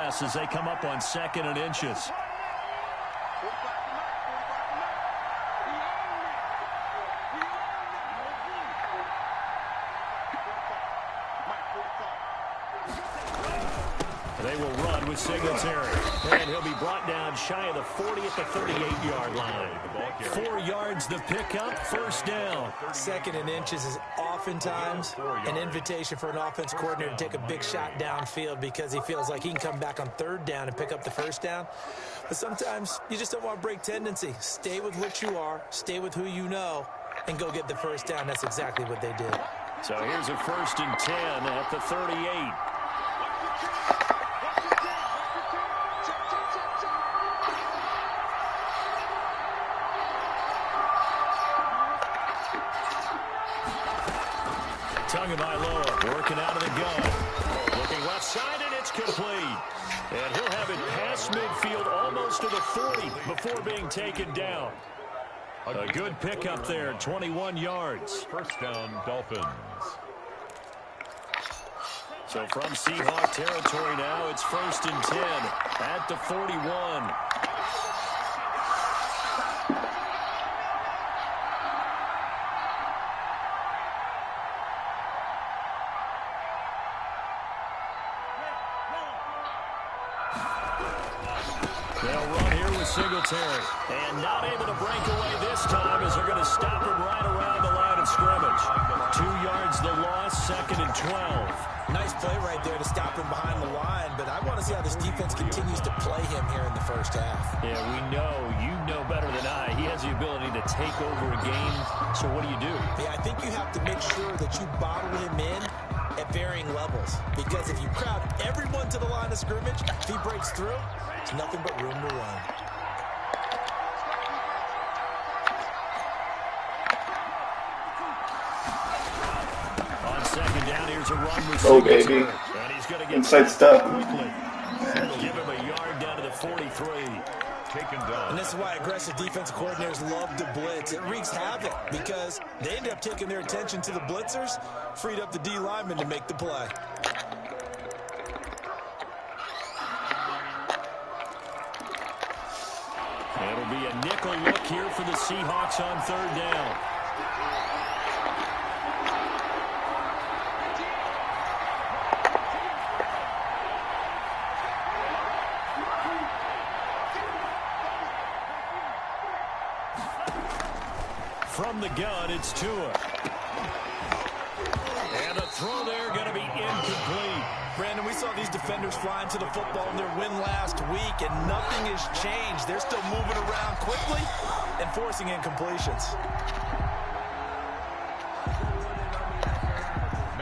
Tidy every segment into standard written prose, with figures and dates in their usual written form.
pass as they come up on 2nd and inches. They will run with Singletary. And he'll be brought down shy of the 40 at the 38-yard line. 4 yards the pickup, 1st down. 2nd and inches is oftentimes an invitation for an offense coordinator to take a big shot downfield because he feels like he can come back on 3rd down and pick up the 1st down. But sometimes you just don't want to break tendency. Stay with what you are, stay with who you know, and go get the 1st down. That's exactly what they did. So here's a 1st and 10 at the 38. Tagovailoa working out of the gun. Looking left side, and it's complete. And he'll have it past midfield almost to the 40 before being taken down. A good pickup there, 21 yards. 1st down, Dolphins. So from Seahawk territory now, it's 1st and 10 at the 41. They'll run here with Singletary. And not able to break away this time as they're going to stop him right around the line of scrimmage. 2 yards the loss, 2nd and 12. Nice play right there to stop him behind the line, but I want to see how this defense continues to play him here in the 1st half. Yeah, we know. You know better than I. He has the ability to take over a game. So what do you do? Yeah, I think you have to make sure that you bottle him in at varying levels. Because if you crowd everyone to the line of scrimmage, if he breaks through, there's nothing but room to run. On 2nd down, here's a run with Oh, baby. And he's going to get Inside step. quickly. That'll give him a yard down to the 43. Taken down. And this is why aggressive defensive coordinators love to blitz. It wreaks havoc because they end up taking their attention to the blitzers, freed up the D lineman to make the play. It'll be a nickel look here for the Seahawks on 3rd down. From the gun, it's Tua. And the throw there going to be incomplete. Brandon, we saw these defenders flying to the football in their win last week, and nothing has changed. They're still moving around quickly and forcing incompletions.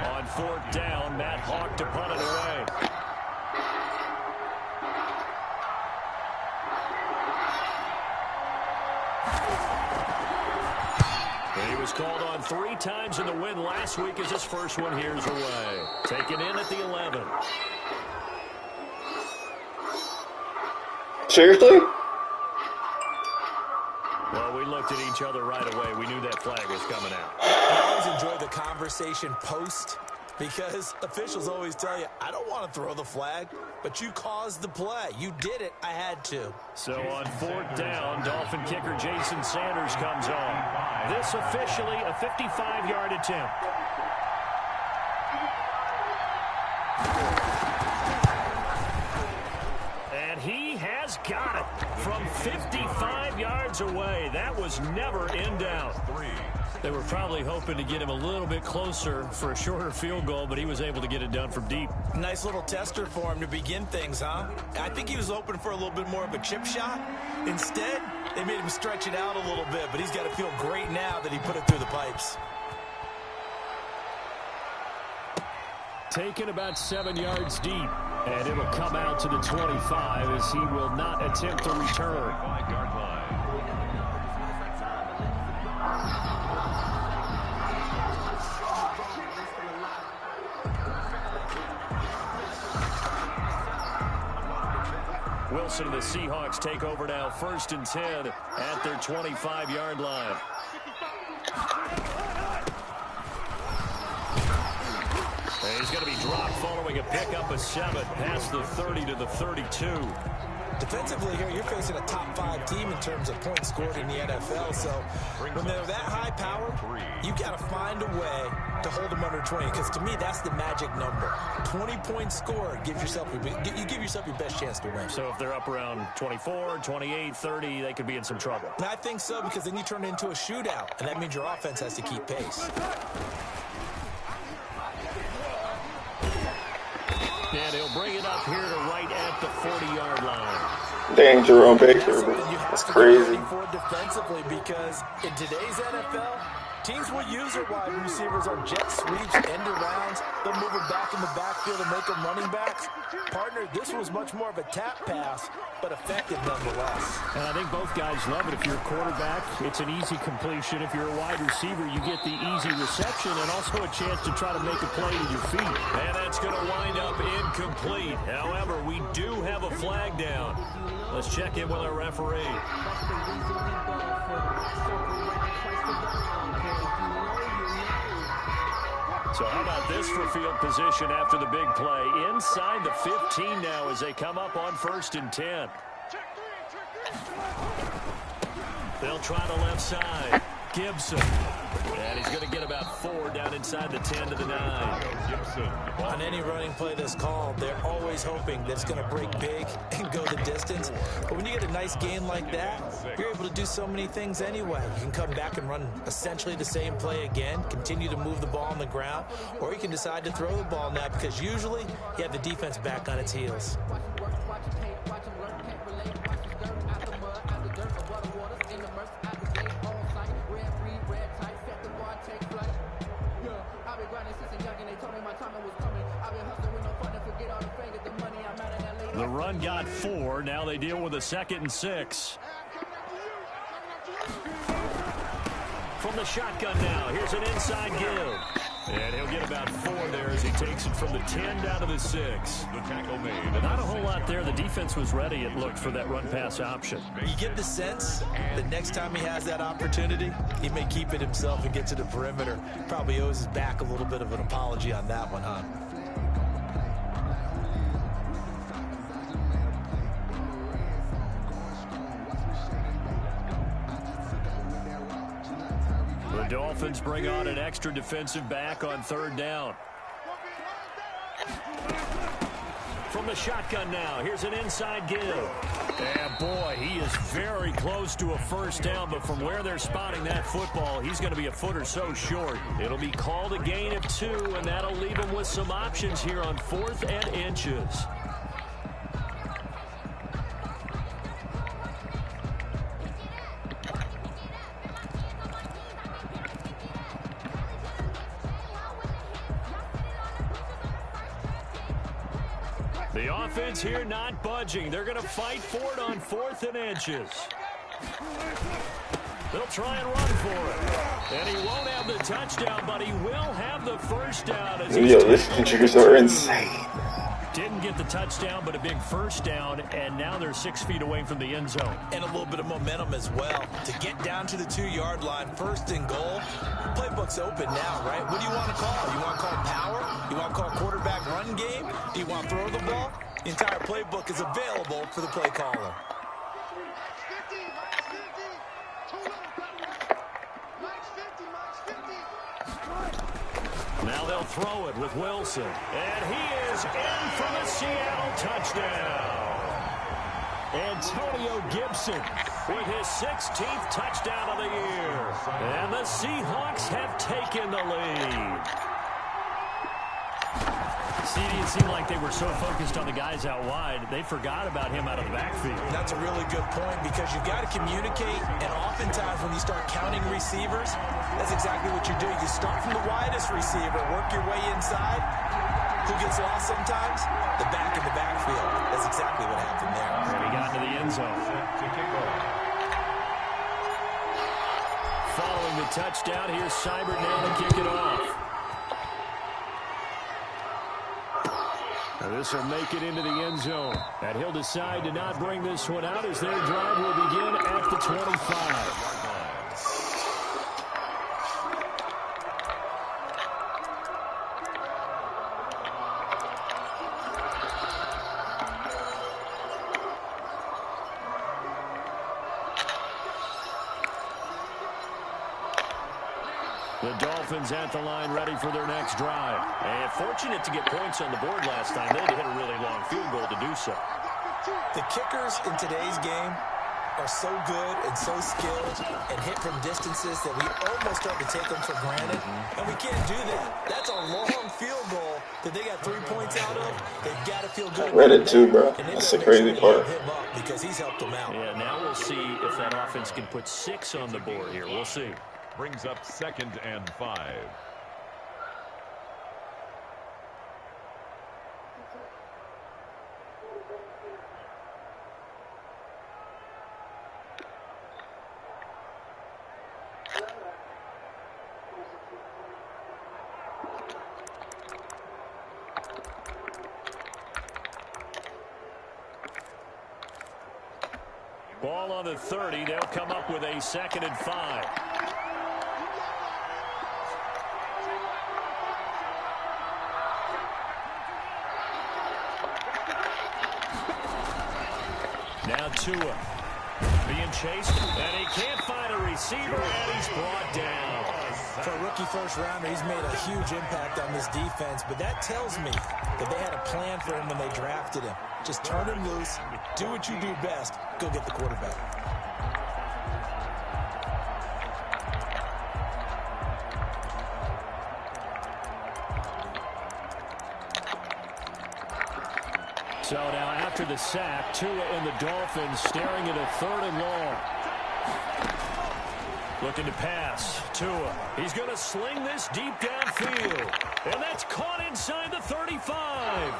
On 4th down, Matt Hawk to punt it away. He was called on 3 times in the win last week as his first one here's away. Taken in at the 11. Seriously? Well, we looked at each other right away. We knew that flag was coming out. I always enjoy the conversation post because officials always tell you, I don't want to throw the flag, but you caused the play. You did it. I had to. So on 4th down, Dolphin kicker Jason Sanders comes on. This officially a 55-yard attempt. And he has got it from 55 yards away. That was never in doubt. They were probably hoping to get him a little bit closer for a shorter field goal, but he was able to get it done from deep. Nice little tester for him to begin things, huh? I think he was hoping for a little bit more of a chip shot. Instead, they made him stretch it out a little bit, but he's got to feel great now that he put it through the pipes. Taken about 7 yards deep, and it'll come out to the 25 as he will not attempt to return. 5-yard line. Wilson and the Seahawks take over now, 1st and 10 at their 25-yard line. he's going to be dropped following a pickup of 7 past the 30 to the 32. Defensively here, you're facing a top-5 team in terms of points scored in the NFL. So when they're that high power, you've got to find a way to hold them under 20. Because to me, that's the magic number. 20 points scored, you give yourself your best chance to win. So if they're up around 24, 28, 30, they could be in some trouble. And I think so, because then you turn it into a shootout, and that means your offense has to keep pace. And he'll bring it up here to right at the 40-yard line. Dang, Jerome Baker, that's crazy. Defensively, because in today's NFL, teams will use their wide receivers on jet sweeps, end arounds. They'll move them back in the backfield and make them running backs. Partner, this was much more of a tap pass, but effective nonetheless. And I think both guys love it. If you're a quarterback, it's an easy completion. If you're a wide receiver, you get the easy reception and also a chance to try to make a play to your feet. And that's going to wind up incomplete. However, we do have a flag down. Let's check in with our referee. So how about this for field position after the big play? Inside the 15 now as they come up on 1st and 10. They'll try the left side. Gibson. And he's going to get about 4 down inside the 10 to the 9. Gibson. On any running play that's called, they're always hoping that it's going to break big and go the distance. But when you get a nice gain like that, you're able to do so many things anyway. You can come back and run essentially the same play again, continue to move the ball on the ground, or you can decide to throw the ball now because usually you have the defense back on its heels. The run got 4. Now they deal with a 2nd and 6. From the shotgun now. Here's an inside give. And he'll get about 4 there as he takes it from the 10 down to the 6. The tackle made. Not a whole lot there. The defense was ready, it looked, for that run-pass option. You get the sense that next time he has that opportunity, he may keep it himself and get to the perimeter. Probably owes his back a little bit of an apology on that one, huh? The Dolphins bring on an extra defensive back on 3rd down. From the shotgun now, here's an inside give. And boy, he is very close to a 1st down, but from where they're spotting that football, he's going to be a foot or so short. It'll be called a gain of 2, and that'll leave him with some options here on 4th and inches. The offense here not budging. They're going to fight for it on 4th and inches. They'll try and run for it. And he won't have the touchdown, but he will have the 1st down. As Yo, these injuries are insane. Didn't get the touchdown, but a big 1st down, and now they're 6 feet away from the end zone. And a little bit of momentum as well. To get down to the 2-yard line, 1st and goal, playbook's open now, right? What do you want to call? You want to call power? You want to call quarterback run game? Do you want to throw the ball? The entire playbook is available for the play caller. Now they'll throw it with Wilson. And he is in for the Seattle touchdown. Antonio Gibson with his 16th touchdown of the year. And the Seahawks have taken the lead. See, it seemed like they were so focused on the guys out wide, they forgot about him out of the backfield. That's a really good point because you've got to communicate, and oftentimes when you start counting receivers, that's exactly what you do. You start from the widest receiver, work your way inside. Who gets lost sometimes? The back in the backfield. That's exactly what happened there. And he got into the end zone. Following the touchdown, here's Seibert now to kick it off. This will make it into the end zone. And he'll decide to not bring this one out as their drive will begin at the 25. The Dolphins at the line ready for their next drive. And fortunate to get points on the board last time. They had to hit a really long field goal to do so. The kickers in today's game are so good and so skilled and hit from distances that we almost start to take them for granted. And we can't do that. That's a long field goal that they got 3 points out of. They've got to feel good. I read it too, bro. That's the crazy part. Him up because he's helped them out. Yeah, now we'll see if that offense can put 6 on the board here. We'll see. Brings up 2nd and 5. Ball on the 30. They'll come up with a 2nd and 5. Now Tua being chased, and he can't find a receiver, and he's brought down. For a rookie first-rounder, he's made a huge impact on this defense, but that tells me that they had a plan for him when they drafted him. Just turn him loose, do what you do best, go get the quarterback. So now after the sack, Tua and the Dolphins staring at a 3rd and long. Looking to pass. Tua. He's going to sling this deep downfield. And that's caught inside the 35.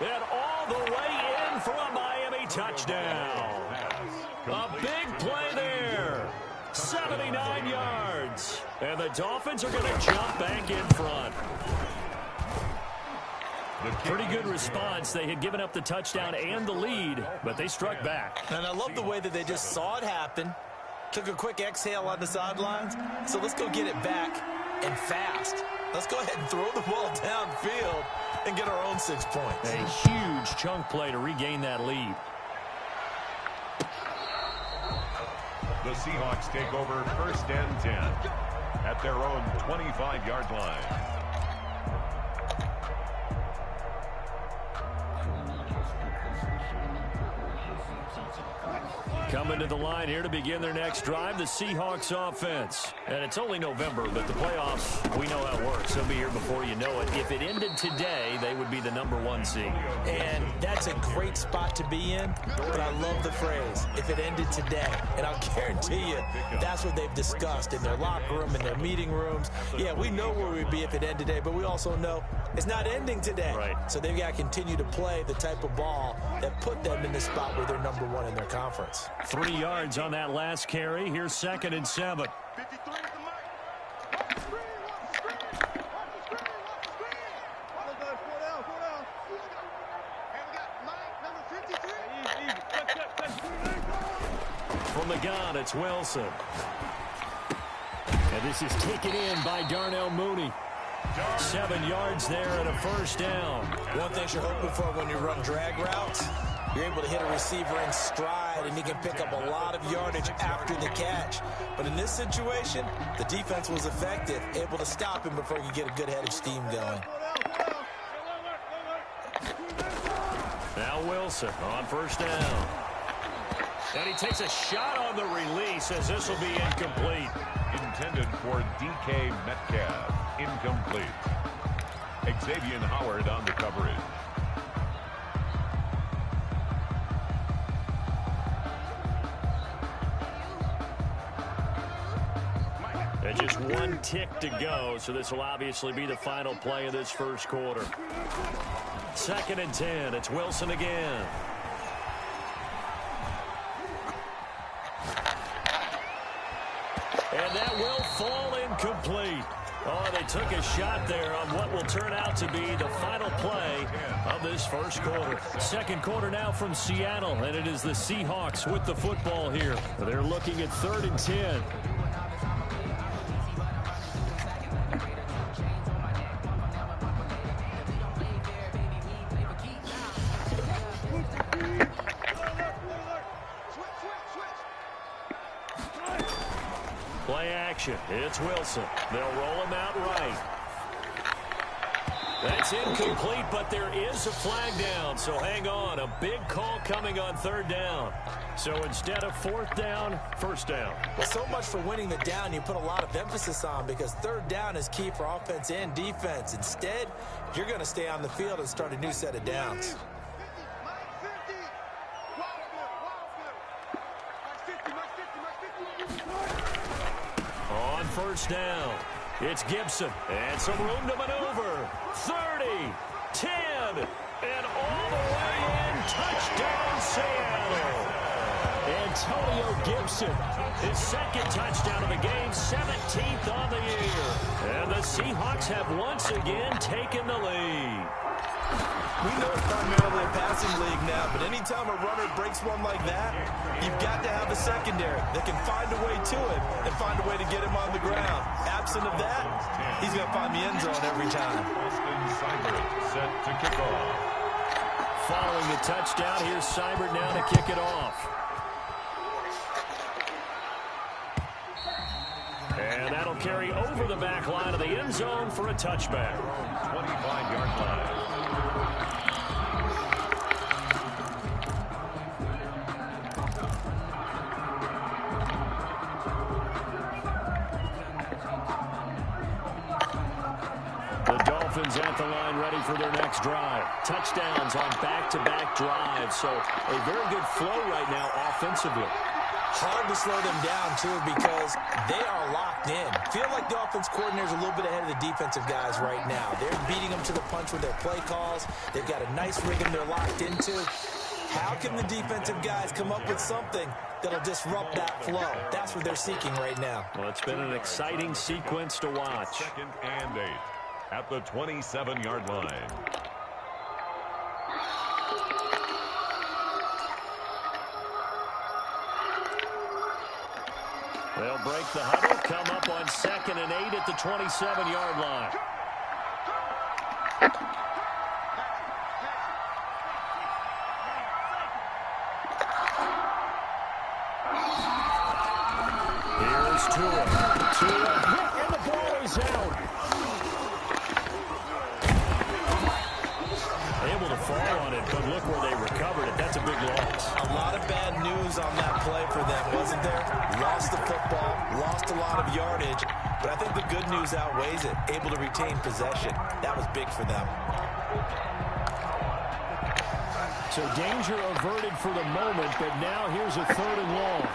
And all the way in for a Miami touchdown. A big play there. 79 yards. And the Dolphins are going to jump back in front. Pretty good response. They had given up the touchdown and the lead, but they struck back. And I love the way that they just saw it happen. Took a quick exhale on the sidelines. So let's go get it back and fast. Let's go ahead and throw the ball downfield and get our own 6 points. A huge chunk play to regain that lead. The Seahawks take over 1st and 10 at their own 25-yard line. Coming to the line here to begin their next drive, the Seahawks offense. And it's only November, but the playoffs, we know how it works. They'll be here before you know it. If it ended today, they would be the #1 seed. And that's a great spot to be in, but I love the phrase, if it ended today. And I'll guarantee you, that's what they've discussed in their locker room, in their meeting rooms. Yeah, we know where we'd be if it ended today, but we also know it's not ending today. Right. So they've got to continue to play the type of ball that put them in the spot where they're #1 in their conference. 3 yards on that last carry. Here's 2nd and 7. From the gun, it's Wilson. And this is taken in by Darnell Mooney. 7 yards there and a 1st down. One thing you're hoping for when you run drag routes, you're able to hit a receiver in stride, and he can pick up a lot of yardage after the catch. But in this situation, the defense was effective, able to stop him before he could get a good head of steam going. Now Wilson on 1st down. And he takes a shot on the release as this will be incomplete. Intended for DK Metcalf. Incomplete. Xavier Howard on the coverage. And just 1 tick to go, so this will obviously be the final play of this 1st quarter. 2nd and 10. It's Wilson again. And that will fall incomplete. Oh, they took a shot there on what will turn out to be the final play of this 1st quarter. 2nd quarter now from Seattle, and it is the Seahawks with the football here. They're looking at 3rd and 10. action. It's Wilson. They'll roll him out right. That's incomplete, but there is a flag down, so hang on. A big call coming on third down. So instead of fourth down, first down. Well, so much for winning the down you put a lot of emphasis on, because third down is key for offense and defense. Instead, you're going to stay on the field and start a new set of downs. On first down, it's Gibson, and some room to maneuver. 30, 10, and all the way in. Touchdown, Seattle. Antonio Gibson, his second touchdown of the game, 17th on the year. And the Seahawks have once again taken the lead. We know it's primarily a passing league now, but anytime a runner breaks one like that, you've got to have a secondary that can find a way to him and find a way to get him on the ground. Absent of that, he's going to find the end zone every time. Set to kick off. Following the touchdown, here's Seibert now to kick it off. And that'll carry over the back line of the end zone for a touchback. 25-yard line. The Dolphins at the line, ready for their next drive. Touchdowns on back-to-back drives, so a very good flow right now offensively. Hard to slow them down, too, because they are locked in. Feel like the offense coordinator's a little bit ahead of the defensive guys right now. They're beating them to the punch with their play calls. They've got a nice rhythm they're locked into. How can the defensive guys come up with something that'll disrupt that flow? That's what they're seeking right now. Well, it's been an exciting sequence to watch. 2nd and 8 at the 27-yard line. They'll break the huddle, come up on 2nd and 8 at the 27-yard line. Here's Tua. Tua, and the ball is out. Able to fall on it, but look where they recovered it. That's a big loss. A lot of bad news on that play for them, wasn't there? Lost the football, lost a lot of yardage, but I think the good news outweighs it. Able to retain possession. That was big for them. So danger averted for the moment, but now here's a 3rd and long.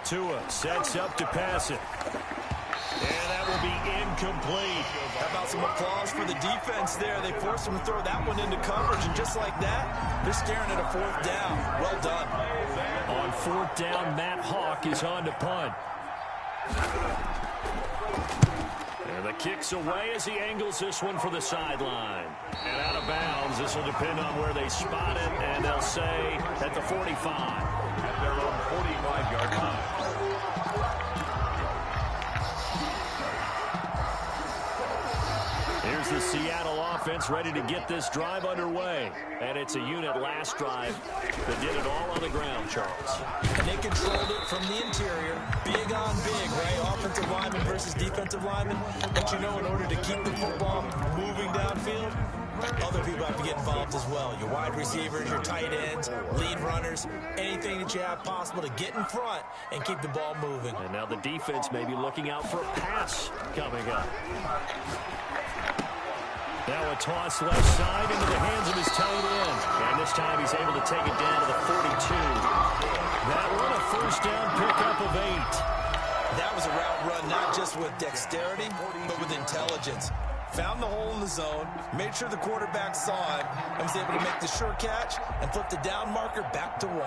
Tua sets up to pass it. And that will be incomplete. How about some applause for the defense there? They forced them to throw that one into coverage, and just like that, they're staring at a 4th down. Well done. On 4th down, Matt Hawk is on to punt. And the kick's away as he angles this one for the sideline. And out of bounds, this will depend on where they spot it, and they'll say at the 45. At their own 45-yard line. Here's the Seattle offense ready to get this drive underway. And it's a unit last drive that did it all on the ground, Charles. And they controlled it from the interior. Big on big, right? Offensive lineman versus defensive lineman. But you know, in order to keep the football moving downfield, other people have to get involved as well. Your wide receivers, your tight ends, lead runners, anything that you have possible to get in front and keep the ball moving. And now the defense may be looking out for a pass coming up. Now a toss left side into the hands of his tight end. And this time he's able to take it down to the 42. That one a 1st down pickup of 8. That was a route run not just with dexterity, but with intelligence. Found the hole in the zone, made sure the quarterback saw it, and was able to make the sure catch and flip the down marker back to 1.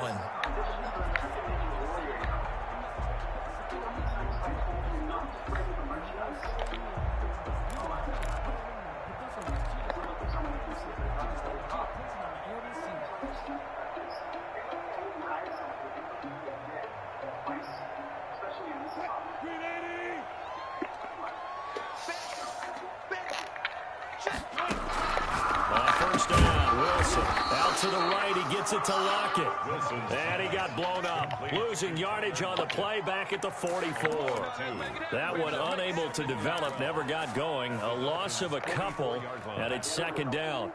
to the right. He gets it to Lockett. And he got blown up. Losing yardage on the play back at the 44. That one unable to develop, never got going. A loss of a couple, and it's second down.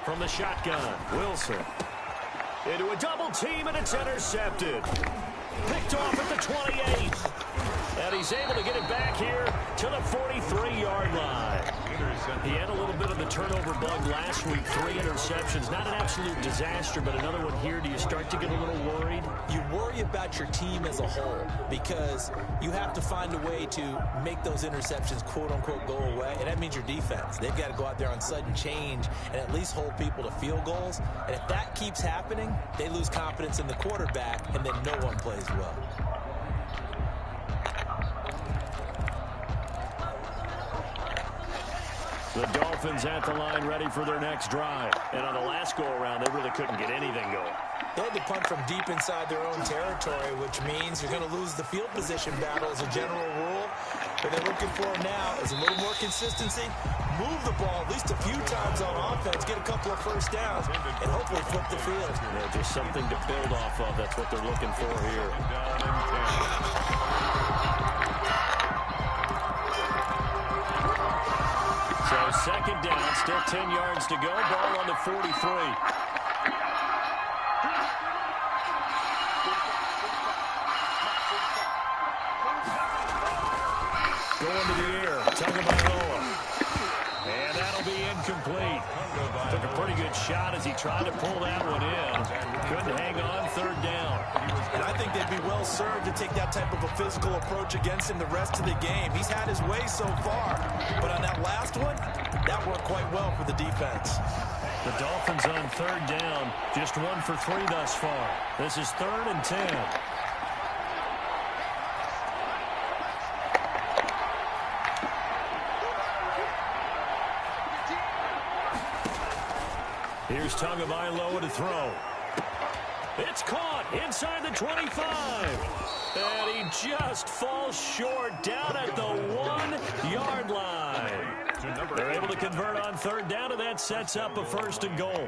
From the shotgun, Wilson. Into a double team, and it's intercepted. Picked off at the 28. And he's able to get it back here to the 43-yard line. He had a little bit of the turnover bug last week. 3 interceptions. Not an absolute disaster, but another one here. Do you start to get a little worried? You worry about your team as a whole because you have to find a way to make those interceptions, quote-unquote, go away. And that means your defense. They've got to go out there on sudden change and at least hold people to field goals. And if that keeps happening, they lose confidence in the quarterback, and then no one plays well. The Dolphins at the line ready for their next drive. And on the last go-around, they really couldn't get anything going. They had to punt from deep inside their own territory, which means you're going to lose the field position battle as a general rule. What they're looking for now is a little more consistency, move the ball at least a few times on offense, get a couple of first downs, and hopefully flip the field. Yeah, just something to build off of. That's what they're looking for here. So second down, still 10 yards to go. Ball on the 43. Going to the air, Tagovailoa. And that'll be incomplete. Took a pretty good shot as he tried to pull that one in. Couldn't hang on, third down. And I think they'd be well served to take that type of a physical approach against him the rest of the game. He's had his way so far. But on that last one, that worked quite well for the defense. The Dolphins on third down, just 1 for 3 thus far. This is 3rd and 10. Here's Tagovailoa to throw. It's caught inside the 25. And he just falls short down at the 1-yard line. They're able to convert on third down, and that sets up a 1st and goal.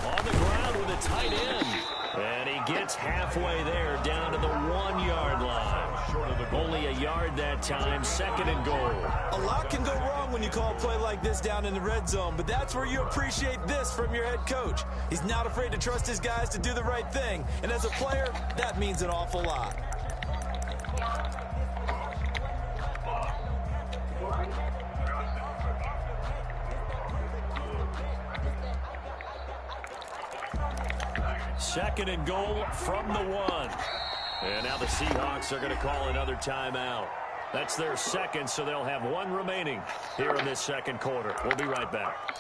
On the ground with a tight end. And he gets halfway there, down to the 1-yard line. Only a yard that time, 2nd and goal. A lot can go wrong when you call a play like this down in the red zone, but that's where you appreciate this from your head coach. He's not afraid to trust his guys to do the right thing, and as a player, that means an awful lot. Second and goal from the 1. And now the Seahawks are going to call another timeout. That's their 2nd, so they'll have 1 remaining here in this 2nd quarter. We'll be right back.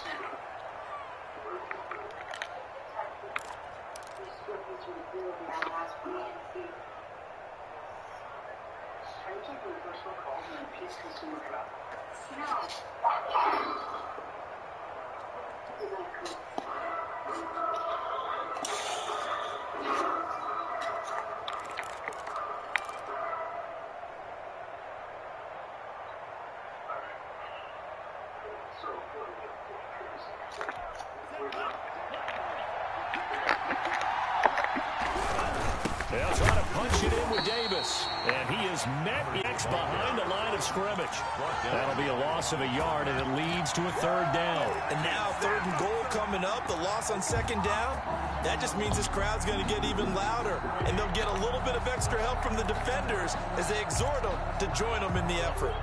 They'll try to punch it in with Davis. And he is met next behind the line of scrimmage. That'll be a loss of a yard, and it leads to a third down. And now 3rd and goal coming up, the loss on 2nd down. That just means this crowd's going to get even louder, and they'll get a little bit of extra help from the defenders as they exhort them to join them in the effort.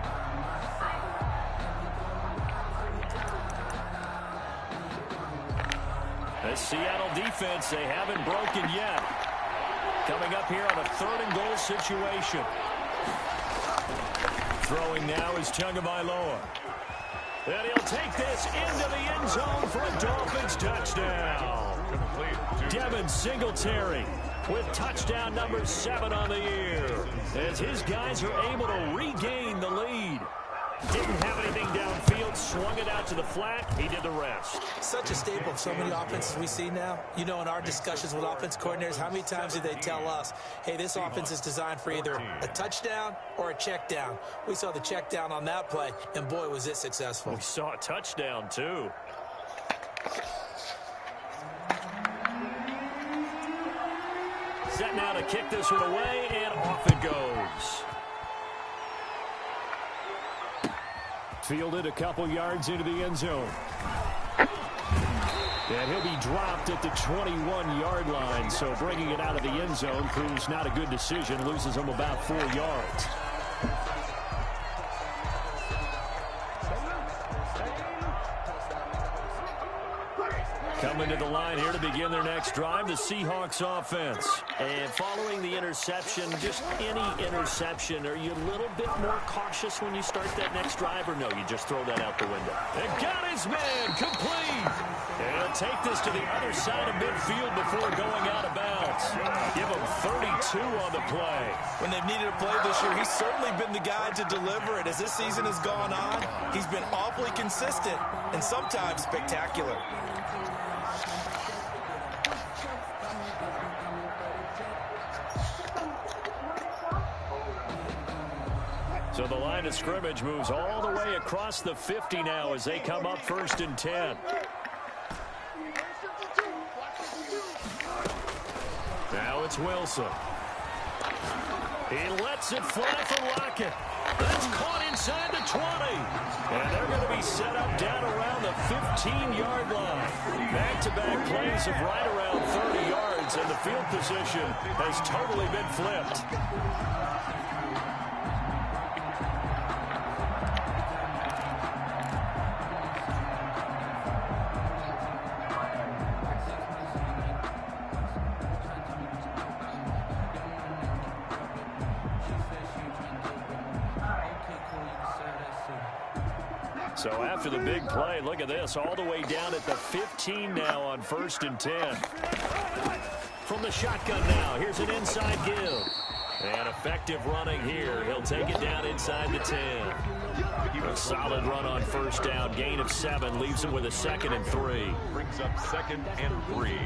The Seattle defense, they haven't broken yet. Coming up here on a 3rd and goal situation. Throwing now is Tagovailoa. And he'll take this into the end zone for a Dolphins touchdown. Devin Singletary with touchdown number 7 on the year, as his guys are able to regain the lead. Didn't have anything downfield, swung it out to the flat. He did the rest. Such a staple of so many offenses we see now. You know, in our discussions with offense coordinators, how many times do they tell us, hey, this offense is designed for either a touchdown or a check down. We saw the check down on that play, and boy, was it successful. We saw a touchdown, too. Set now to kick this one away, and off it goes. Fielded a couple yards into the end zone. And he'll be dropped at the 21-yard line, so bringing it out of the end zone proves not a good decision. Loses him about 4 yards. Coming to the line here to begin their next drive, the Seahawks offense. And following the interception, just any interception, are you a little bit more cautious when you start that next drive, or no, you just throw that out the window? And got his man, complete. And he'll take this to the other side of midfield before going out of bounds. Give him 32 on the play. When they've needed a play this year, he's certainly been the guy to deliver it. As this season has gone on, he's been awfully consistent and sometimes spectacular. So the line of scrimmage moves all the way across the 50 now as they come up 1st and 10. Now it's Wilson. He lets it fly for Lockett. That's caught inside the 20. And they're going to be set up down around the 15-yard line. Back-to-back plays of right around 30 yards, and the field position has totally been flipped. So after the big play, look at this, all the way down at the 15 now on 1st and 10. From the shotgun now, here's an inside give. And effective running here. He'll take it down inside the 10. A solid run on 1st down, gain of 7, leaves him with a 2nd and 3. Brings up 2nd and 3.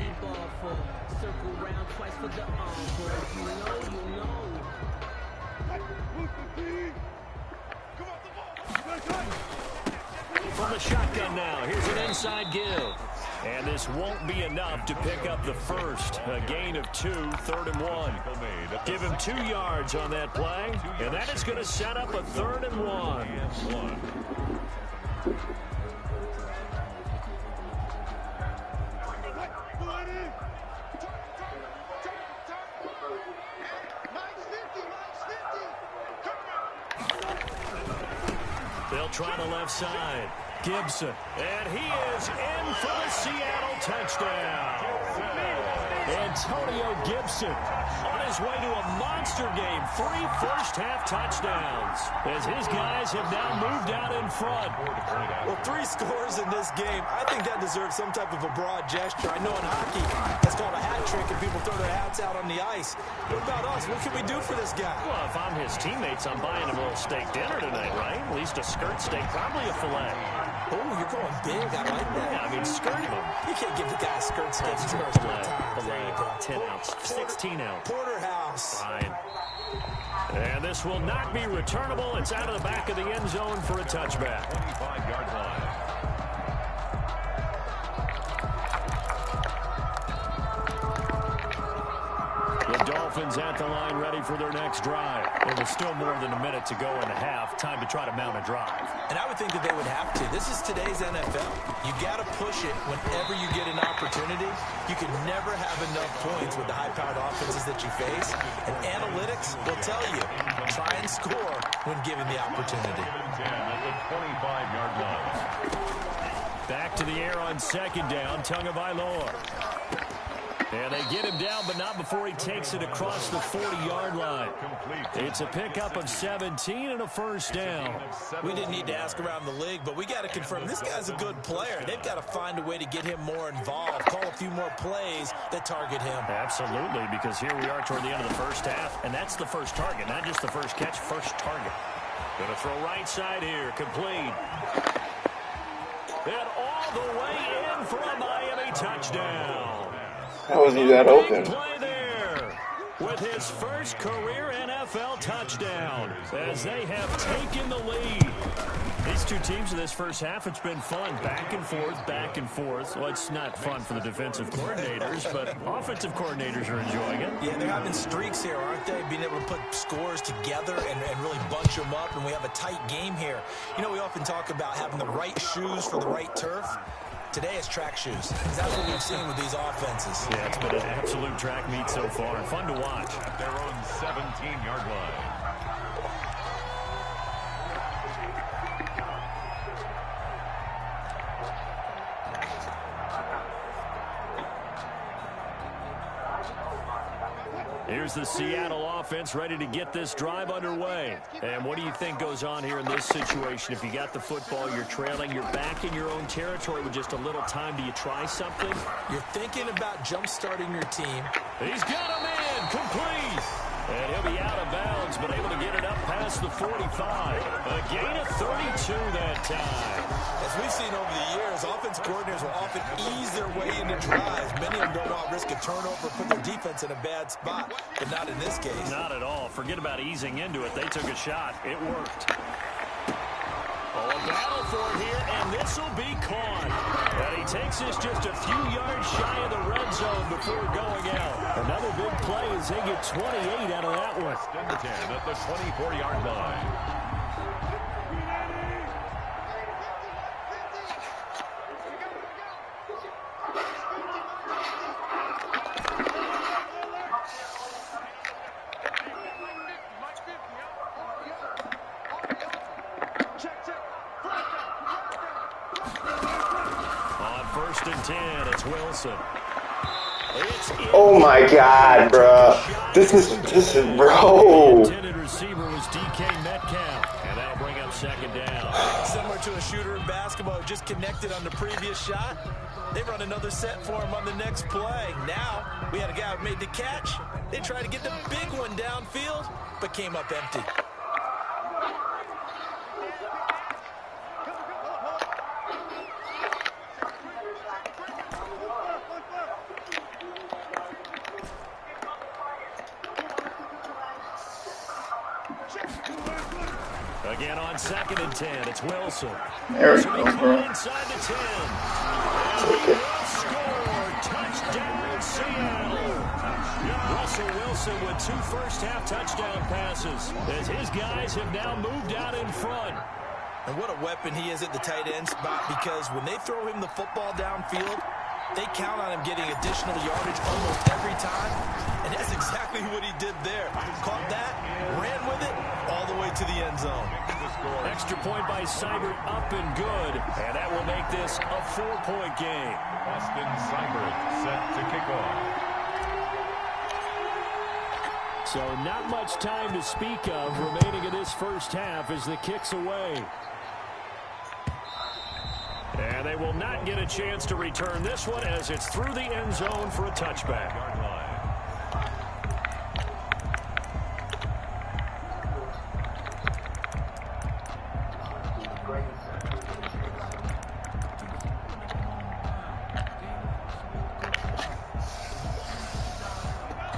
From the shotgun now, here's an inside give. And this won't be enough to pick up the first. A gain of 2, 3rd and 1. Give him 2 yards on that play, and that is going to set up a 3rd and 1. They'll try the left side. Gibson. And he is in for the Seattle touchdown. Antonio Gibson on his way to a monster game. 3 first-half touchdowns as his guys have now moved out in front. Well, 3 scores in this game. I think that deserves some type of a broad gesture. I know in hockey, that's called a hat trick and people throw their hats out on the ice. What about us? What can we do for this guy? Well, if I'm his teammates, I'm buying him a little steak dinner tonight, right? At least a skirt steak, probably a filet. Oh, you're going big. I like that. Yeah, I mean, skirt him. You can't give the guy a skirt steak. It's Filet. filet, 10 ounce, 16 ounce. Porterhouse. Fine. And this will not be returnable. It's out of the back of the end zone for a touchback. 25-yard line. The Dolphins at the line ready for their next drive. Well, there's still more than a minute to go in the half. Time to try to mount a drive. And I would think that they would have to. This is today's NFL. You got to push it whenever you get an opportunity. You can never have enough points with the high-powered offenses that you face. And analytics will tell you, try and score when given the opportunity. At the 25-yard line. Back to the air on second down, Tagovailoa. And they get him down, but not before he takes it across the 40-yard line. It's a pickup of 17 and a first down. We didn't need to ask around the league, but we got to confirm this guy's a good player. They've got to find a way to get him more involved, call a few more plays that target him. Absolutely, because here we are toward the end of the first half, and that's the first target, not just the first catch, first target. Going to throw right side here, complete. And all the way in for a Miami touchdown. How was he that open? Big play there with his first career NFL touchdown as they have taken the lead. These two teams in this first half, it's been fun. Back and forth, back and forth. Well, it's not fun for the defensive coordinators, but offensive coordinators are enjoying it. Yeah, they're having streaks here, aren't they? Being able to put scores together and really bunch them up, and we have a tight game here. You know, we often talk about having the right shoes for the right turf. Today is track shoes. That's what we've seen with these offenses. Yeah, it's been an absolute track meet so far. Fun to watch. At their own 17-yard line. Here's the Seattle offense ready to get this drive underway. And what do you think goes on here in this situation? If you got the football, you're trailing, you're back in your own territory with just a little time. Do you try something? You're thinking about jump-starting your team. He's got him in, complete. And he'll be out of bounds, but able to get it up past the 45. A gain of 32 that time. As we've seen over the years, offense coordinators will often ease their way into drives. Many of them don't want to risk a turnover, put their defense in a bad spot, but not in this case. Not at all. Forget about easing into it. They took a shot. It worked. Oh, a battle for it here, and this will be caught. And he takes this just a few yards shy of the red zone before going out. Another big play as they get 28 out of that one. 10 at the 24-yard line. First and 10, it's Wilson. Oh my God, bro. This is bro. The intended receiver was DK Metcalf, and that'll bring up second down. Similar to a shooter in basketball who just connected on the previous shot. They run another set for him on the next play. Now, we had a guy who made the catch. They tried to get the big one downfield, but came up empty. Again on second and 10, it's Wilson. There we go, bro. Inside the 10. And he will score. Touchdown, Seattle. Russell Wilson with 2 first-half touchdown passes as his guys have now moved out in front. And what a weapon he is at the tight end spot, because when they throw him the football downfield, they count on him getting additional yardage almost every time. And that's exactly what he did there. Caught that, ran with it, all the way to the end zone. Extra point by Seibert, up and good. And that will make this a 4-point game. Austin Seibert set to kick off. So not much time to speak of remaining in this first half as the kick's away. And they will not get a chance to return this one as it's through the end zone for a touchback.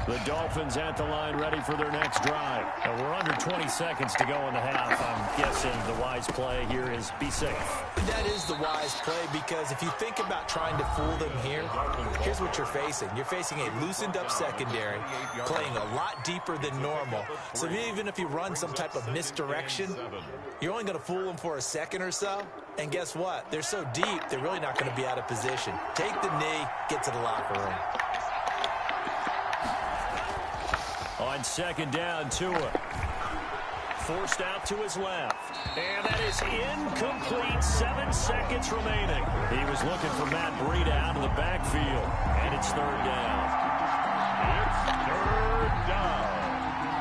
The Dolphins at the line ready for their next drive. And we're under 20 seconds to go in the half. I'm guessing the wise play here is be safe. That is the wise play because if you think about trying to fool them here, here's what you're facing. You're facing a loosened up secondary, playing a lot deeper than normal. So even if you run some type of misdirection, you're only going to fool them for a second or so. And guess what? They're so deep, they're really not going to be out of position. Take the knee, get to the locker room. On second down, Tua. Forced out to his left. And that is incomplete. 7 seconds remaining. He was looking for Matt Breida out of the backfield. And it's third down. It's third down.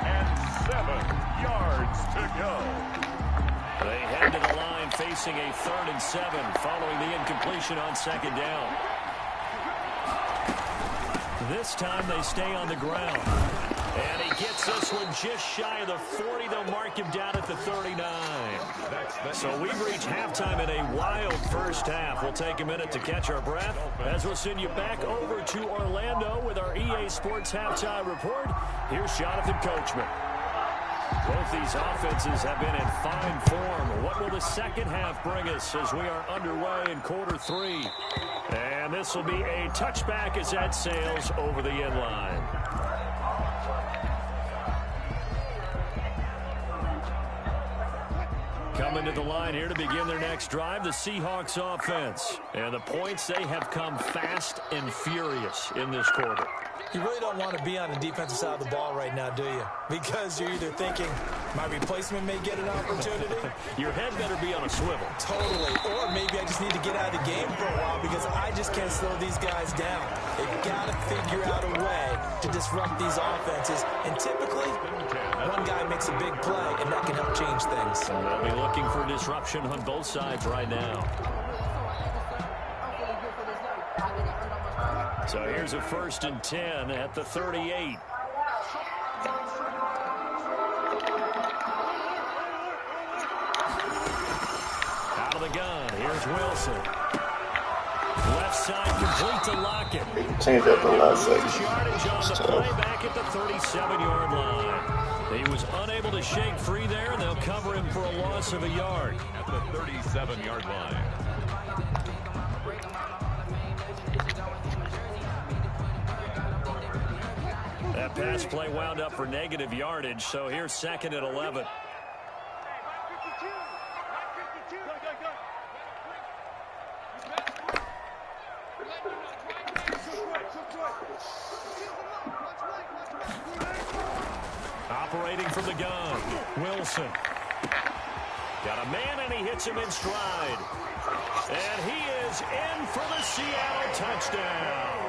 And 7 yards to go. They head to the line facing a 3rd and 7 following the incompletion on second down. This time they stay on the ground. And he gets this one just shy of the 40. They'll mark him down at the 39. So we've reached halftime in a wild first half. We'll take a minute to catch our breath as we'll send you back over to Orlando with our EA Sports Halftime Report. Here's Jonathan Coachman. Both these offenses have been in fine form. What will the second half bring us as we are underway in quarter 3? And this will be a touchback as that sails over the end line. Coming to the line here to begin their next drive, the Seahawks offense. And the points, they have come fast and furious in this quarter. You really don't want to be on the defensive side of the ball right now, do you? Because you're either thinking, my replacement may get an opportunity. Your head better be on a swivel. Totally. Or maybe I just need to get out of the game for a while because I just can't slow these guys down. They've got to figure out a way to disrupt these offenses. And typically, one guy makes a big play, and that can help change things. And they'll be looking for disruption on both sides right now. So here's a 1st and 10 at the 38. Out of the gun. Here's Wilson. Left side complete to Lockett. Change up the last second. Yardage on the play back at the 37-yard line. He was unable to shake free there, and they'll cover him for a loss of a yard. At the 37-yard line. That pass play wound up for negative yardage, so here's 2nd and 11. Operating from the gun, Wilson. Got a man, and he hits him in stride. And he is in for the Seattle touchdown.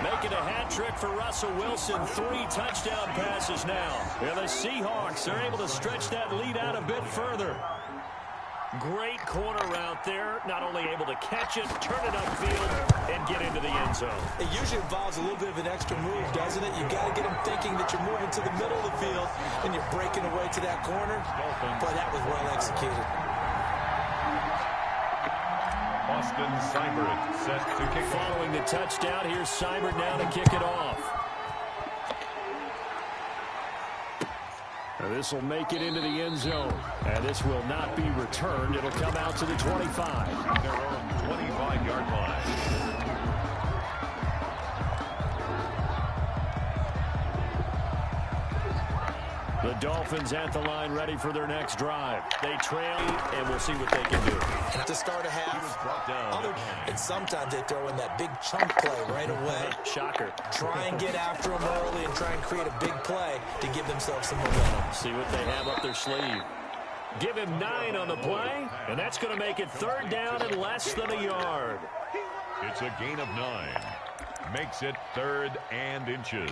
Making a hat trick for Russell Wilson. 3 touchdown passes now. And the Seahawks are able to stretch that lead out a bit further. Great corner route there. Not only able to catch it, turn it upfield, and get into the end zone. It usually involves a little bit of an extra move, doesn't it? You got to get them thinking that you're moving to the middle of the field and you're breaking away to that corner. Boy, that was well executed. Austin Seibert set to kick. Following the touchdown, here's Seibert now to kick it off. Now this will make it into the end zone. And this will not be returned. It'll come out to the 25. Their own 25-yard line. The Dolphins at the line ready for their next drive. They trail, and we'll see what they can do. And to start a half, and sometimes they throw in that big chunk play right away. Shocker. Try and get after them early and try and create a big play to give themselves some momentum. See what they have up their sleeve. Give him 9 on the play, and that's going to make it 3rd down and less than a yard. It's a gain of 9. Makes it 3rd and inches.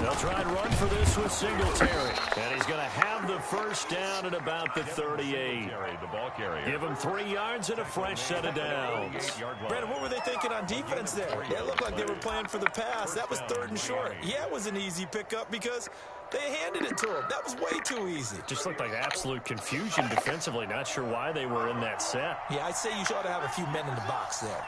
They'll try and run for this with Singletary. And he's going to have the first down at about the 38. Give them 3 yards and a fresh set of downs. Brandon, what were they thinking on defense there? It looked like they were playing for the pass. That was 3rd and short. Yeah, it was an easy pickup because they handed it to him. That was way too easy. Just looked like absolute confusion defensively. Not sure why they were in that set. Yeah, I'd say you ought to have a few men in the box there.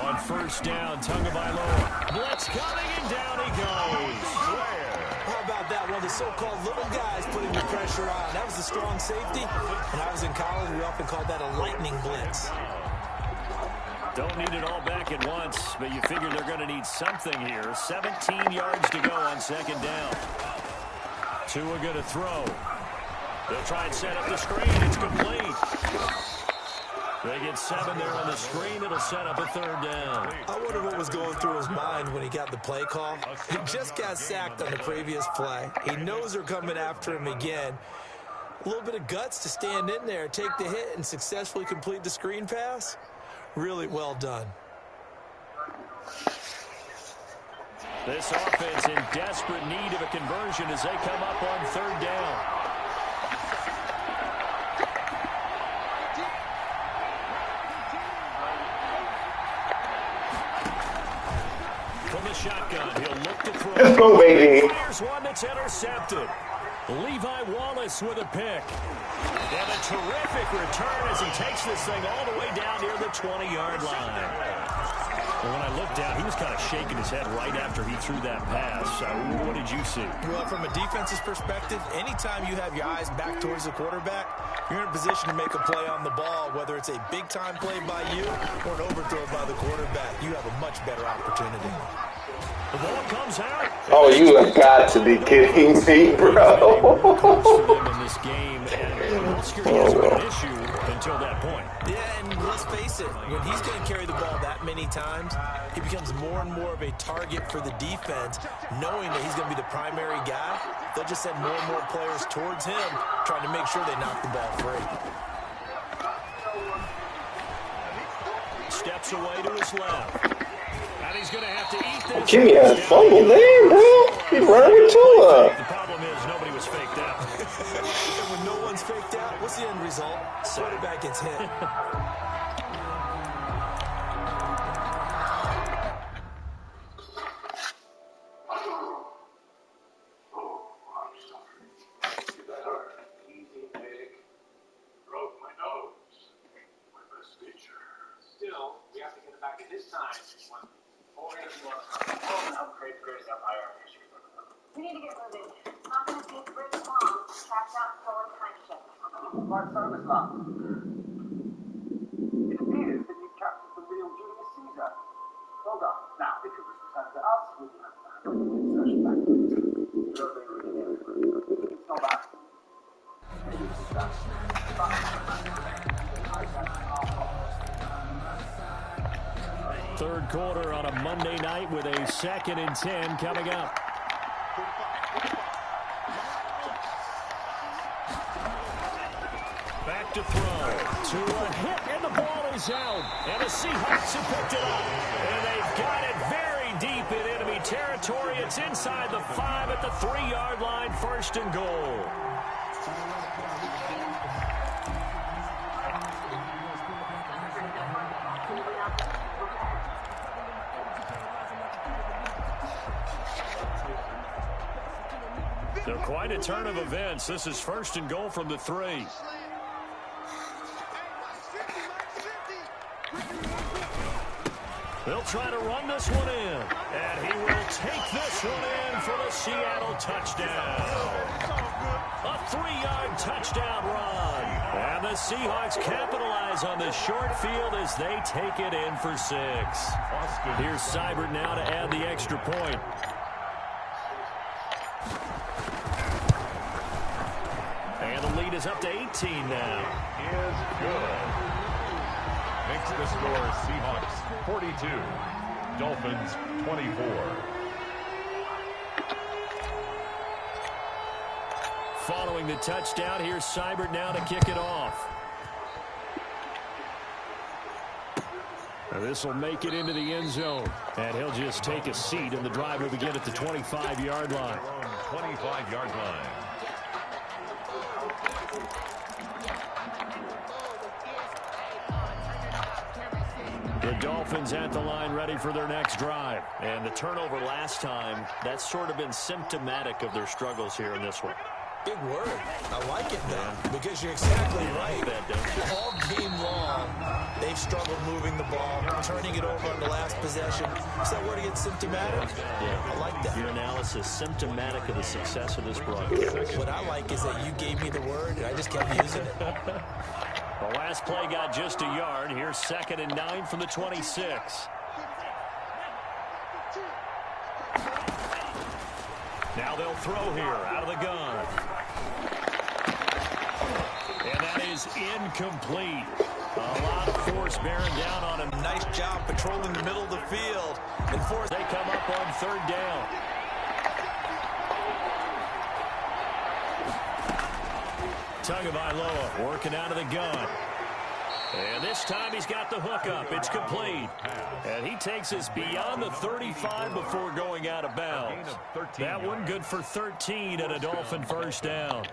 On first down, Tagovailoa. Blitz coming, and down he goes. How about that? One of the so-called little guys putting the pressure on. That was a strong safety. When I was in college, we often called that a lightning blitz. Don't need it all back at once, but you figure they're going to need something here. 17 yards to go on second down. Tua going to throw. They'll try and set up the screen. It's complete. They get 7 there on the screen. It'll set up a 3rd down. I wonder what was going through his mind when he got the play call. He just got sacked on the previous play. He knows they're coming after him again. A little bit of guts to stand in there, take the hit, and successfully complete the screen pass. Really well done. This offense in desperate need of a conversion as they come up on 3rd down. Shotgun. He'll look to throw. Let's go, baby. Here's one that's intercepted. Levi Wallace with a pick. And a terrific return as he takes this thing all the way down near the 20-yard line. Well, when I looked down, he was kind of shaking his head right after he threw that pass. What did you see? Well, from a defense's perspective, anytime you have your eyes back towards the quarterback, you're in a position to make a play on the ball, whether it's a big-time play by you or an overthrow by the quarterback. You have a much better opportunity. The ball comes out. Oh, you have got to be kidding me, bro. In this game, and obscurity hasn't been an issue until that point. Yeah, and let's face it, when he's going to carry the ball that many times, he becomes more and more of a target for the defense, knowing that he's going to be the primary guy. They'll just send more and more players towards him, trying to make sure they knock the ball free. Steps away to his left. And he's going to have to eat this. Jimmy had a fumble there, bro. He ran with Tua. The problem is nobody was faked out. And when no one's faked out, what's the end result? Quarterback gets hit. We need to get moving. Not going to take the bridge long. Track down stolen timeship. Smart service lot. It appears that you captured the real Julius Caesar. Hold on. Now, if it was returned to us, we would have to handle the insertion back. It's not bad. Third quarter on a Monday night with a 2nd and 10 coming up. Back to throw. To a hit, and the ball is out. And the Seahawks have picked it up. And they've got it very deep in enemy territory. It's inside the 5 at the 3-yard line. 1st and goal. So quite a turn of events. This is 1st and goal from the 3. They'll try to run this one in. And he will take this one in for the Seattle touchdown. A 3-yard touchdown run. And the Seahawks capitalize on this short field as they take it in for 6. Here's Seibert now to add the extra point. And the lead is up to 18 now. Is good. Makes the score Seahawks 42, Dolphins 24. Following the touchdown, here's Seibert now to kick it off. This will make it into the end zone. And he'll just take a seat, and the drive will begin at the 25-yard line. 25-yard line. The Dolphins at the line ready for their next drive. And the turnover last time, that's sort of been symptomatic of their struggles here in this one. Big word. I like it, though, because you're exactly right. All game long, they've struggled moving the ball, turning it over on the last possession. Is that word again, symptomatic? Yeah. I like that. Your analysis, symptomatic of the success of this broadcast. What I like is that you gave me the word, and I just kept using it. The last play got just a yard. Here's 2nd and 9 from the 26. Now they'll throw here out of the gun. And that is incomplete. A lot of force bearing down on him. Nice job patrolling the middle of the field. And force. They come up on 3rd down. Tagovailoa working out of the gun. And this time he's got the hook up. It's complete. And he takes us beyond the 35 before going out of bounds. That one good for 13 and a Dolphin first down.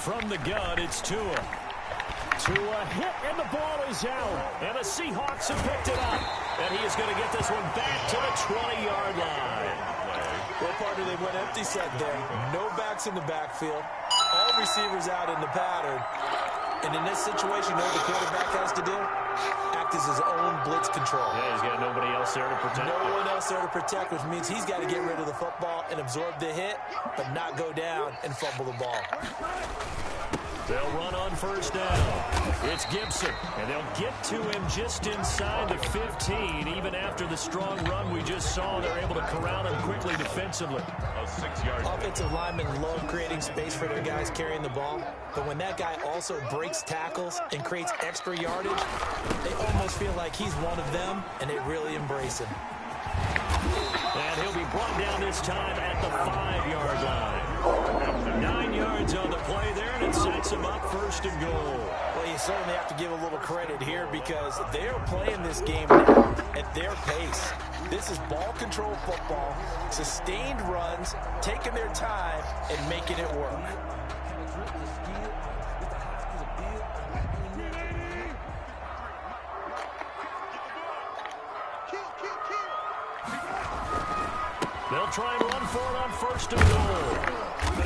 From the gun, it's Tua. Tua hit, and the ball is out. And the Seahawks have picked it up. And he is going to get this one back to the 20-yard line. Well, partner, they went empty set there. No backs in the backfield. All receivers out in the pattern. And in this situation, you know what the quarterback has to do? Act as his own blitz control. Yeah, he's got nobody else there to protect. No one else there to protect, which means he's got to get rid of the football and absorb the hit, but not go down and fumble the ball. They'll run on first down. It's Gibson, and they'll get to him just inside the 15. Even after the strong run we just saw, they're able to corral him quickly defensively. A 6-yard. Offensive linemen love creating space for their guys carrying the ball, but when that guy also breaks tackles and creates extra yardage, they almost feel like he's one of them, and they really embrace him. And he'll be brought down this time at the 5-yard line. 9 yards on the play there, and it sets him up 1st and goal. Well, you certainly have to give a little credit here because they're playing this game now at their pace. This is ball control football, sustained runs, taking their time, and making it work. They'll try and run for it on 1st and goal.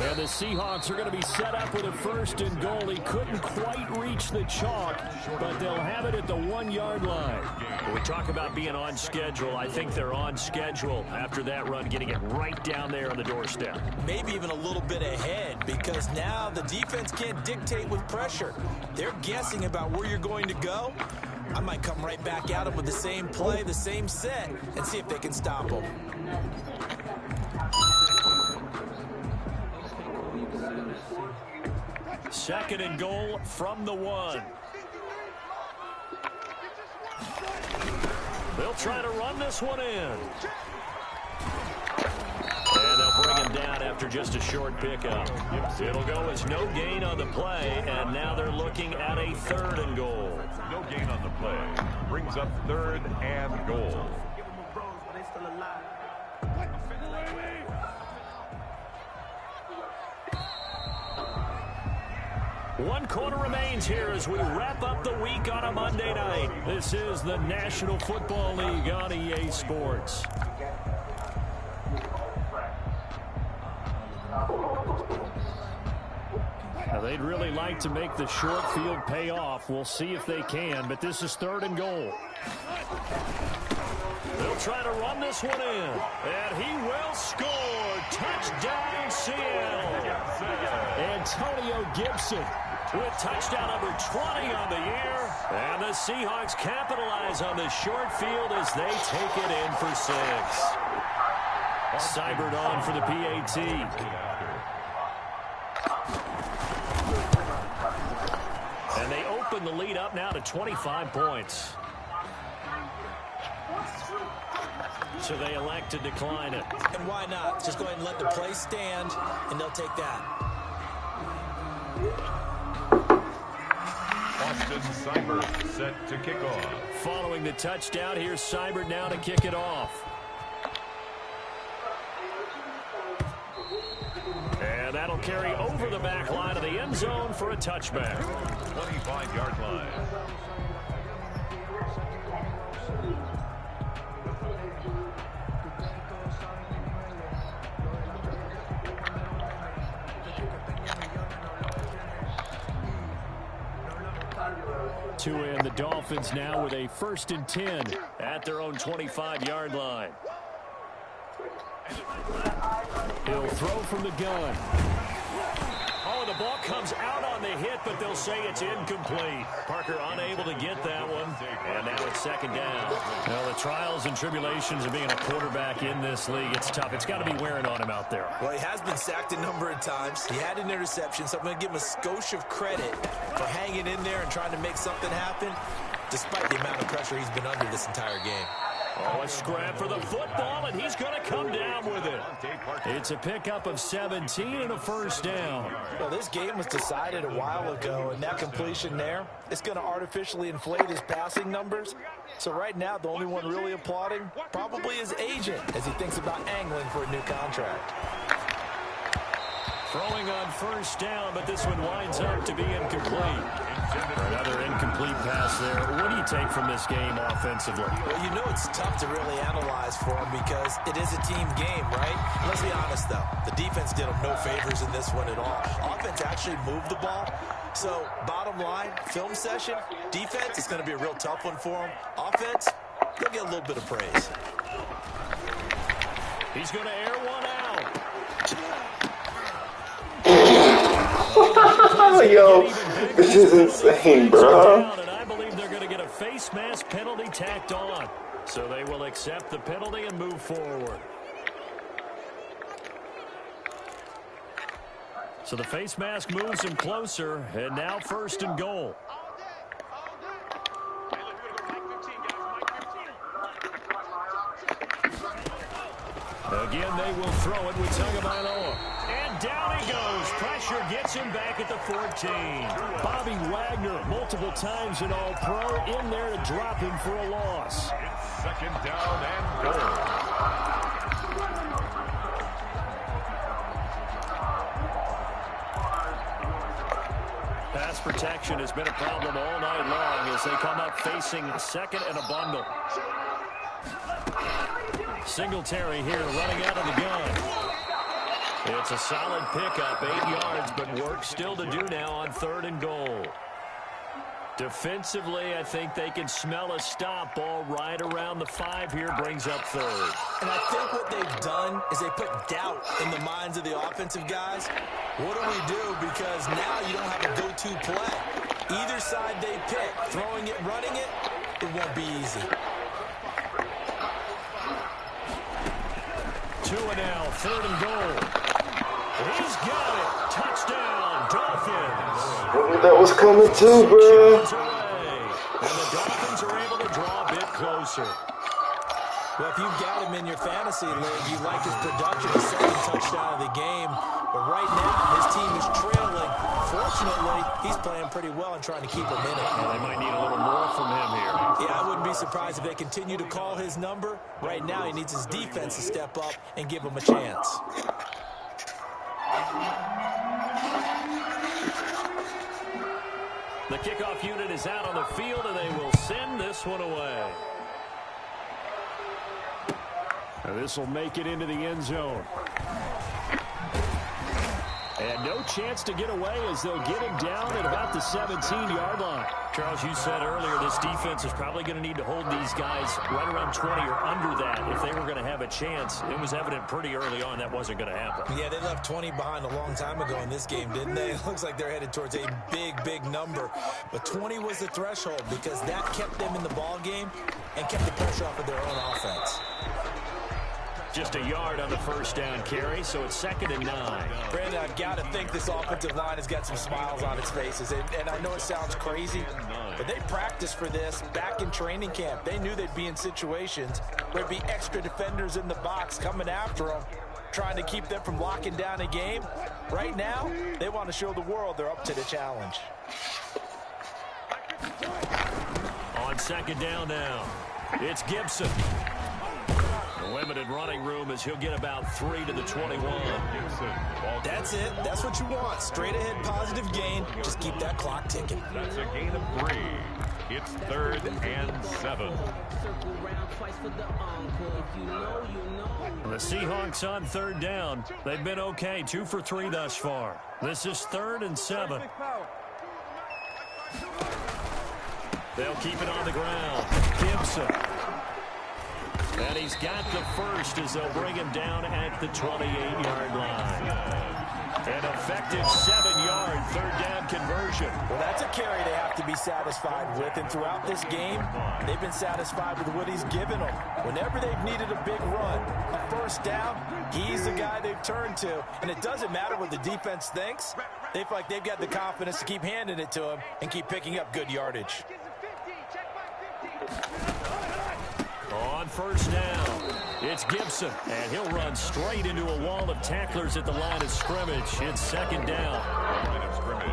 And the Seahawks are going to be set up with a 1st and goal. He couldn't quite reach the chalk, but they'll have it at the 1-yard line. When we talk about being on schedule, I think they're on schedule after that run, getting it right down there on the doorstep. Maybe even a little bit ahead because now the defense can't dictate with pressure. They're guessing about where you're going to go. I might come right back at them with the same play, the same set, and see if they can stop them. Second and goal from the 1. They'll try to run this one in. And they'll bring him down after just a short pickup. It'll go as no gain on the play, and now they're looking at a 3rd and goal. No gain on the play. Brings up 3rd and goal. One quarter remains here as we wrap up the week on a Monday night. This is the National Football League on EA Sports. Now they'd really like to make the short field pay off. We'll see if they can, but this is 3rd and goal. They'll try to run this one in, and he will score. Touchdown, Seattle. Antonio Gibson with touchdown number 20 on the year. And the Seahawks capitalize on the short field as they take it in for 6. Cybert on for the PAT. pulling the lead up now to 25 points. So they elect to decline it. And why not? Just go ahead and let the play stand, and they'll take that. Austin Seibert set to kick off. Following the touchdown, here's Seibert now to kick it off. And that'll carry over the back line of the end zone for a touchback. 25-yard line. To end the Dolphins now with a 1st and 10 at their own 25-yard line. He'll throw from the gun. Oh, the ball comes out on the hit, but they'll say it's incomplete. Parker unable to get that one, and now it's 2nd down. Well, the trials and tribulations of being a quarterback in this league, it's tough. It's got to be wearing on him out there. Well, he has been sacked a number of times. He had an interception, so I'm going to give him a skosh of credit for hanging in there and trying to make something happen, despite the amount of pressure he's been under this entire game. Oh, a scrap for the football, and he's going to come down with it. It's a pickup of 17 and a 1st down. Well, this game was decided a while ago, and that completion there, it's going to artificially inflate his passing numbers. So right now, the only one really applauding probably his agent as he thinks about angling for a new contract. Throwing on 1st down, but this one winds up to be incomplete. Another incomplete pass there. What do you take from this game offensively? Well, you know it's tough to really analyze for him because it is a team game, right? Let's be honest, though. The defense did him no favors in this one at all. Offense actually moved the ball. So, bottom line, film session, defense is going to be a real tough one for him. Offense, they'll get a little bit of praise. He's going to air one out. Yo, this is insane, bro. And I believe they're going to get a face mask penalty tacked on. So they will accept the penalty and move forward. So the face mask moves him closer, and now 1st and goal. Again, they will throw it with Tagovailoa. And down he goes. Pressure gets him back at the 14. Bobby Wagner, multiple times an All-Pro, in there to drop him for a loss. It's 2nd down and goal. Pass protection has been a problem all night long as they come up facing 2nd and a bundle. Singletary here running out of the gun. It's a solid pickup, 8 yards, but work still to do now on 3rd and goal. Defensively, I think they can smell a stop ball right around the 5 here, brings up 3rd. And I think what they've done is they put doubt in the minds of the offensive guys. What do we do? Because now you don't have a go-to play. Either side they pick, throwing it, running it, it won't be easy. 2 and now, 3rd and goal. He's got it. Touchdown, Dolphins. That was coming too, bro. And the Dolphins are able to draw a bit closer. Well, if you've got him in your fantasy league, you like his production, his 2nd touchdown of the game. But right now, his team is trailing. Fortunately, he's playing pretty well and trying to keep him in it. Well, they might need a little more from him here. Yeah, I wouldn't be surprised if they continue to call his number. Right now, he needs his defense to step up and give him a chance. The kickoff unit is out on the field, and they will send this one away. Now this will make it into the end zone. And no chance to get away as they'll get him down at about the 17-yard line. Charles, you said earlier this defense is probably going to need to hold these guys right around 20 or under that if they were going to have a chance. It was evident pretty early on that wasn't going to happen. Yeah, they left 20 behind a long time ago in this game, didn't they? It looks like they're headed towards a big, big number. But 20 was the threshold because that kept them in the ball game and kept the pressure off of their own offense. Just a yard on the first down carry, so it's 2nd and 9. Brandon, I've got to think this offensive line has got some smiles on its faces. And I know it sounds crazy, but they practiced for this back in training camp. They knew they'd be in situations where there'd be extra defenders in the box coming after them, trying to keep them from locking down a game. Right now, they want to show the world they're up to the challenge. On 2nd down now, it's Gibson. The limited running room as he'll get about 3 to the 21. That's it. That's what you want. Straight ahead positive gain. Just keep that clock ticking. That's a gain of 3. It's 3rd and 7. The Seahawks on 3rd down. They've been okay, 2 for 3 thus far. This is 3rd and 7. They'll keep it on the ground. Gibson. And he's got the first as they'll bring him down at the 28-yard line. An effective 7-yard 3rd down conversion. Well, that's a carry they have to be satisfied with. And throughout this game, they've been satisfied with what he's given them. Whenever they've needed a big run, a first down, he's the guy they've turned to. And it doesn't matter what the defense thinks. They feel like they've got the confidence to keep handing it to him and keep picking up good yardage. On 1st down, it's Gibson, and he'll run straight into a wall of tacklers at the line of scrimmage. It's 2nd down.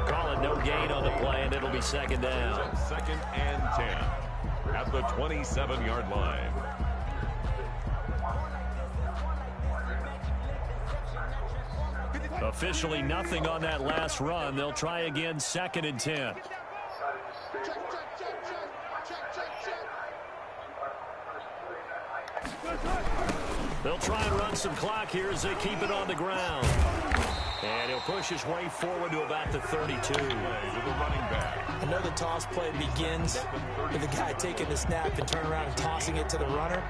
Call it no gain on the play, and it'll be 2nd down. 2nd and 10 at the 27-yard line. Officially nothing on that last run. They'll try again, 2nd and 10. They'll try and run some clock here as they keep it on the ground. And he'll push his way forward to about the 32. I know the toss play begins with the guy taking the snap and turn around and tossing it to the runner.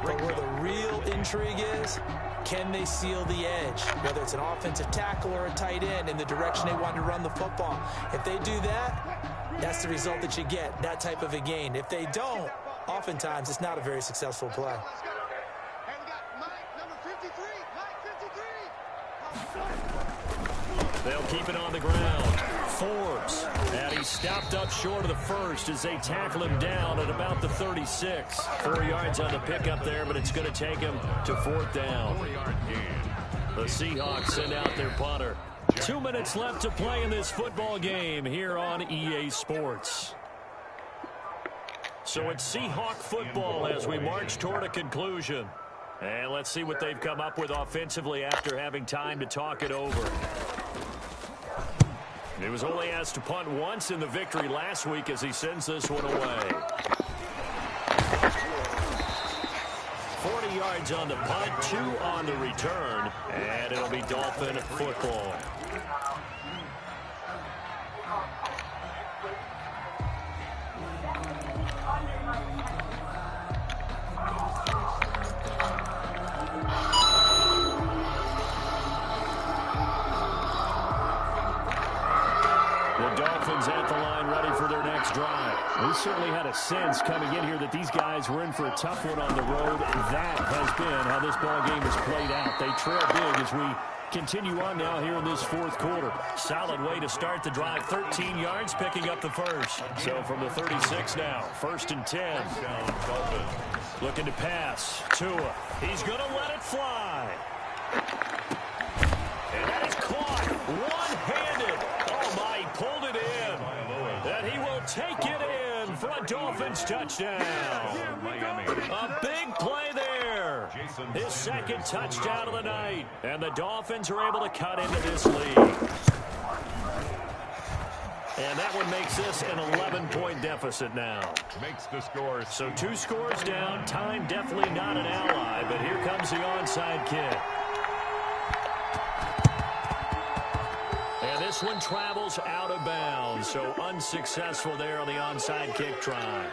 But where the real intrigue is, can they seal the edge? Whether it's an offensive tackle or a tight end in the direction they want to run the football. If they do that, that's the result that you get, that type of a gain. If they don't, oftentimes it's not a very successful play. They'll keep it on the ground. Forbes. And he's stopped up short of the first as they tackle him down at about the 36. 4 yards on the pickup there, but it's going to take him to 4th down. The Seahawks send out their punter. 2 minutes left to play in this football game here on EA Sports. So it's Seahawk football as we march toward a conclusion. And let's see what they've come up with offensively after having time to talk it over. He was only asked to punt once in the victory last week as he sends this one away. 40 yards on the punt, 2 on the return, and it'll be Dolphin football. At the line, ready for their next drive. We certainly had a sense coming in here that these guys were in for a tough one on the road. That has been how this ball game has played out. They trail big as we continue on now here in this 4th quarter. Solid way to start the drive. 13 yards, picking up the first. So from the 36 now, 1st and 10. Looking to pass. Tua. He's going to let it fly. And that is caught one-handed. Oh, my, he pulled it in. And he will take it in for a Dolphins touchdown. A big play there. His 2nd touchdown of the night. And the Dolphins are able to cut into this lead. And that one makes this an 11-point deficit now. Makes the score. So 2 scores down. Time definitely not an ally. But here comes the onside kick. And this one travels out of bounds, so unsuccessful there on the onside kick try.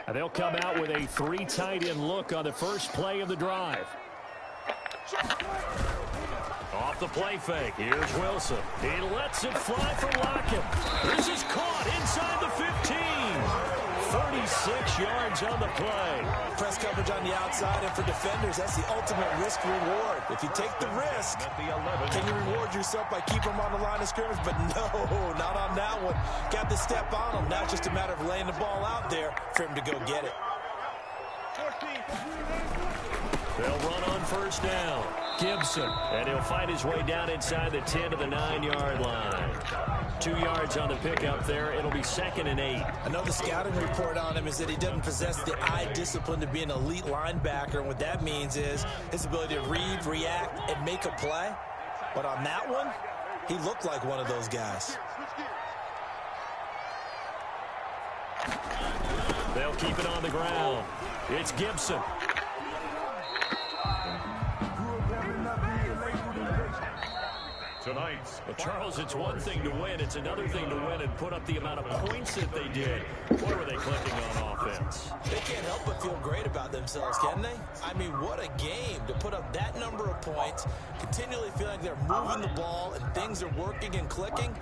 And they'll come out with a 3 tight end look on the first play of the drive. Off the play fake. Here's Wilson. He lets it fly for Lockett. This is caught inside the 15. 36 yards on the play. Press coverage on the outside, and for defenders, that's the ultimate risk-reward. If you take the risk, can you reward yourself by keeping them on the line of scrimmage? But no, not on that one. Got to step on them. Now it's just a matter of laying the ball out there for him to go get it. They'll run on first down. Gibson, and he'll fight his way down inside the 10 to the 9-yard line. 2 yards on the pickup there. It'll be 2nd and 8. I know the scouting report on him is that he doesn't possess the eye discipline to be an elite linebacker. And what that means is his ability to read, react, and make a play. But on that one, he looked like one of those guys. They'll keep it on the ground. It's Gibson. Tonight's Well, Charles, it's one thing to win. It's another thing to win and put up the amount of points that they did. Boy, were they clicking on offense. They can't help but feel great about themselves, can they? I mean, what a game to put up that number of points, continually feeling like they're moving the ball and things are working and clicking.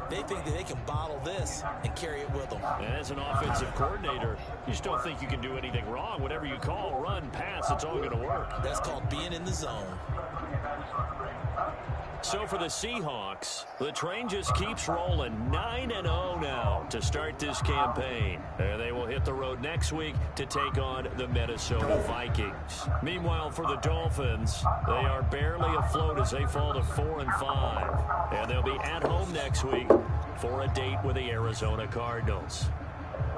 They think that they can bottle this and carry it with them. And as an offensive coordinator, you just don't think you can do anything wrong. Whatever you call, run, pass, it's all going to work. That's called being in the zone. So for the Seahawks, the train just keeps rolling 9-0 now to start this campaign. And they will hit the road next week to take on the Minnesota Vikings. Meanwhile, for the Dolphins, they are barely afloat as they fall to 4-5. And they'll be at home next week for a date with the Arizona Cardinals.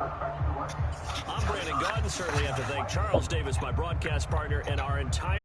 I'm Brandon Gaudin. Certainly have to thank Charles Davis, my broadcast partner, and our entire